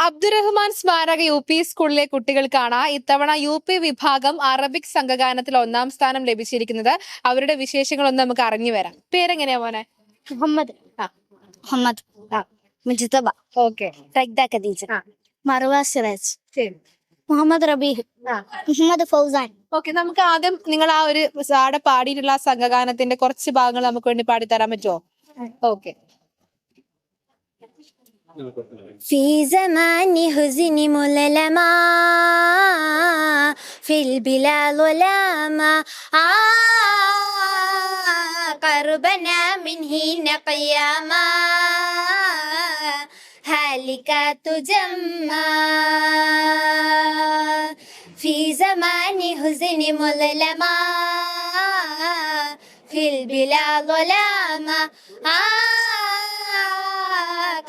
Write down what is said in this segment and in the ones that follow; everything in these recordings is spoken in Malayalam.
അബ്ദുറഹ്മാൻ സ്മാരക യു.പി. സ്കൂളിലെ കുട്ടികൾക്കാണ് ഇത്തവണ യു.പി. വിഭാഗം അറബിക് സംഘഗാനത്തിൽ 1ാം സ്ഥാനം ലഭിച്ചിരിക്കുന്നത്. അവരുടെ വിശേഷങ്ങളൊന്നും നമുക്ക് അറിഞ്ഞു വരാം. പേരെങ്ങനെയാ മോനെ? മുഹമ്മദ് മുഹമ്മദ് മുജ്തബ. ഓക്കെ, റഗ്ദ ഖദീജ, മറുവ സിറാജ്, ശരി. മുഹമ്മദ് റബീഹ്, മുഹമ്മദ് ഫൗസാൻ. ഓക്കെ, നമുക്ക് ആദ്യം നിങ്ങൾ ആ ഒരു ആടെ പാടിയിട്ടുള്ള ആ സംഘഗാനത്തിന്റെ കുറച്ച് ഭാഗങ്ങൾ നമുക്ക് വേണ്ടി പാടിത്തരാൻ പറ്റുമോ? ഓക്കെ. في زمان حزن ملما في البلا ظلاما قربنا من هنا قياما هالكات جما في زمان حزن ملما في البلا ظلاما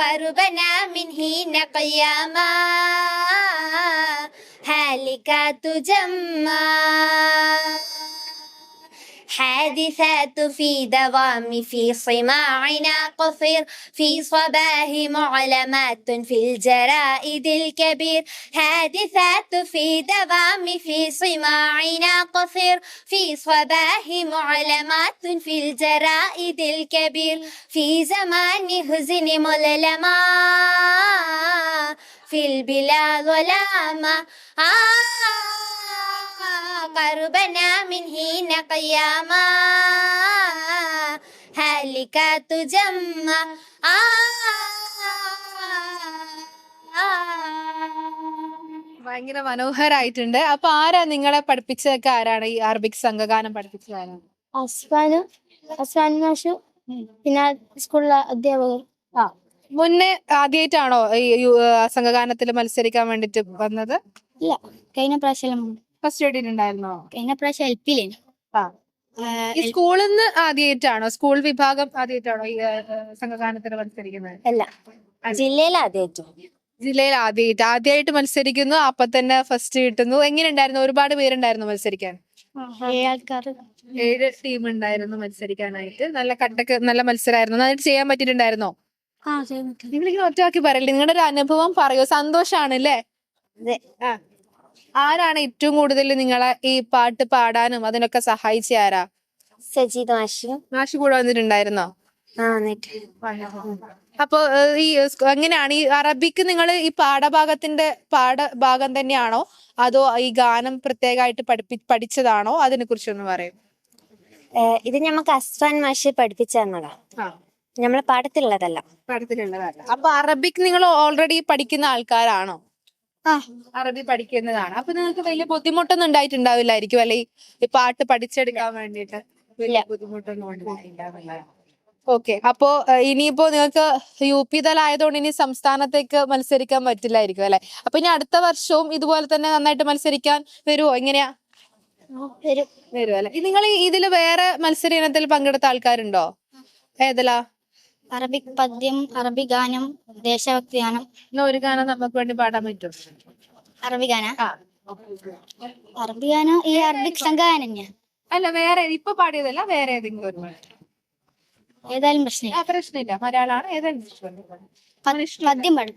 قربنا من هنا قياما هالكات جما حادثات في دوام في صماعنا قصير في صباه معلمات في الجرائد الكبير حادثات في دوام في صماعنا قصير في صباه معلمات في الجرائد الكبير في زمان حزن ملما في البلا ظلاما قربنا من هنا قياما هالكات جما ഭയങ്കര മനോഹരായിട്ടുണ്ട്. അപ്പൊ ആരാ നിങ്ങളെ പഠിപ്പിച്ചതൊക്കെ? ആരാണ് ഈ അറബിക് സംഘഗാനം പഠിപ്പിച്ചത്? ആരാണ്? അസ്ഫാൻ മാഷു, പിന്നെ സ്കൂളിലെ അധ്യാപകർ. മുന്നേ ആദ്യമായിട്ടാണോ ഈ സംഘഗാനത്തിൽ മത്സരിക്കാൻ വേണ്ടിട്ട് വന്നത്? ഇല്ല, കഴിഞ്ഞ പ്രാവശ്യം ഫസ്റ്റ് എയ്ഡിട്ടുണ്ടായിരുന്നോ? കഴിഞ്ഞ പ്രാവശ്യം എൽപിയിലേനു. ഈ സ്കൂളിൽ നിന്ന് ആദ്യമായിട്ടാണോ, സ്കൂൾ വിഭാഗം ആദ്യമായിട്ടാണോ ഈ സംഘഗാനത്തിൽ മത്സരിക്കുന്നത്? അല്ല, ജില്ലയിൽ ജില്ലയിൽ ആദ്യമായിട്ട് മത്സരിക്കുന്നു. അപ്പൊ തന്നെ ഫസ്റ്റ് കിട്ടുന്നു. എങ്ങനെ ഉണ്ടായിരുന്നു? ഒരുപാട് പേരുണ്ടായിരുന്നു മത്സരിക്കാൻ? 7 ടീം ഉണ്ടായിരുന്നു മത്സരിക്കാനായിട്ട്. നല്ല കട്ടക്ക് നല്ല മത്സരമായിരുന്നു. നന്നായിട്ട് ചെയ്യാൻ പറ്റിയിട്ടുണ്ടായിരുന്നോ? നിങ്ങളിങ്ങനെ ഒറ്റയാക്കി പറയില്ലേ, നിങ്ങളുടെ ഒരു അനുഭവം പറയോ? സന്തോഷാണല്ലേ? ആരാണ് ഏറ്റവും കൂടുതൽ നിങ്ങളെ ഈ പാട്ട് പാടാനും അതിനൊക്കെ സഹായിച്ച ആരാ? സജീദ് മാഷ് കൂടെ വന്നിട്ടുണ്ടായിരുന്നോ? അപ്പൊ ഈ എങ്ങനെയാണ് ഈ അറബിക്ക് നിങ്ങൾ ഈ പാഠഭാഗം തന്നെയാണോ, അതോ ഈ ഗാനം പ്രത്യേകമായിട്ട് പഠിച്ചതാണോ? അതിനെ കുറിച്ചൊന്ന് പറയും. ഇത് നമുക്ക് അസ്ഫാൻ മാഷ് പഠിപ്പിച്ചു തന്നതാ, നമ്മളെ പാഠത്തിലുള്ളതല്ല. അപ്പൊ അറബിക് നിങ്ങൾ ഓൾറെഡി പഠിക്കുന്ന ആൾക്കാരാണോ? അറബി പഠിക്കുന്നതാണ്. അപ്പൊ നിങ്ങൾക്ക് വലിയ ബുദ്ധിമുട്ടൊന്നും ഉണ്ടായിട്ടുണ്ടാവില്ലായിരിക്കും അല്ലെ ഈ പാട്ട് പഠിച്ചെടുക്കാൻ വേണ്ടിട്ട്? വലിയ ബുദ്ധിമുട്ടൊന്നും ഉണ്ടായിട്ടില്ല. ഓക്കെ, അപ്പോ ഇനിയിപ്പോ നിങ്ങൾക്ക് യു.പി. തലമായതുകൊണ്ട് ഇനി സംസ്ഥാനത്തേക്ക് മത്സരിക്കാൻ പറ്റില്ലായിരിക്കും അല്ലെ? അപ്പൊ ഇനി അടുത്ത വർഷവും ഇതുപോലെ തന്നെ നന്നായിട്ട് മത്സരിക്കാൻ വരുമോ? എങ്ങനെയാ? വരും അല്ലെ? നിങ്ങൾ ഇതില് വേറെ മത്സര ഇനത്തിൽ പങ്കെടുത്ത ആൾക്കാരുണ്ടോ? ഏതല്ലാ? അറബിക് പദ്യം, അറബി ഗാനം, ദേശഭക്തി ഗാനം. ഒരു ഗാനം നമുക്ക് വേണ്ടി പാടാൻ പറ്റും? അറബി ഗാനം ഈ അറബിക് സംഘഗാനം തന്നെയാ? അല്ല, വേറെ ഇപ്പൊ പാടിയതല്ല, വേറെ ഏതെങ്കിലും ഒരു ഏതായാലും പ്രശ്നമില്ല. മലയാളമാണ്, ഏതായാലും പദ്യം പാടും.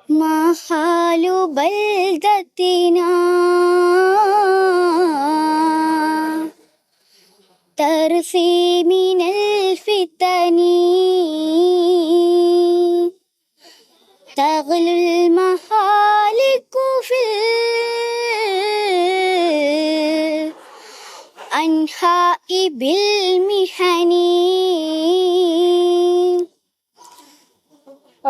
മഹാലു ബൽദത്തിനാ ترثي من الفتن تغلو المهالك في الأنحاء بالمحن.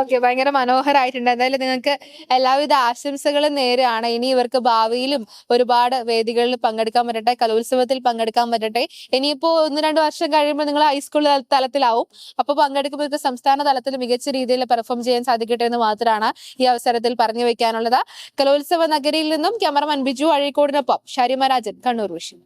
ഓക്കെ, ഭയങ്കര മനോഹരമായിട്ടുണ്ട്. എന്തായാലും നിങ്ങൾക്ക് എല്ലാവിധ ആശംസകളും നേരെയാണ്. ഇനി ഇവർക്ക് ഭാവിയിലും ഒരുപാട് വേദികളിൽ പങ്കെടുക്കാൻ പറ്റട്ടെ, കലോത്സവത്തിൽ പങ്കെടുക്കാൻ പറ്റട്ടെ. ഇനിയിപ്പോ 1-2 വർഷം കഴിയുമ്പോൾ നിങ്ങൾ ഹൈസ്കൂൾ തലത്തിലാവും. അപ്പൊ പങ്കെടുക്കുമ്പോൾ ഇവർക്ക് സംസ്ഥാന തലത്തിൽ മികച്ച രീതിയിൽ പെർഫോം ചെയ്യാൻ സാധിക്കട്ടെ എന്ന് മാത്രമാണ് ഈ അവസരത്തിൽ പറഞ്ഞു വെക്കാനുള്ളത്. കലോത്സവ നഗരിയിൽ നിന്നും ക്യാമറമാൻ ബിജു അഴീക്കോടിനൊപ്പം ഷാരിമ രാജൻ, കണ്ണൂർ വിഷൻ.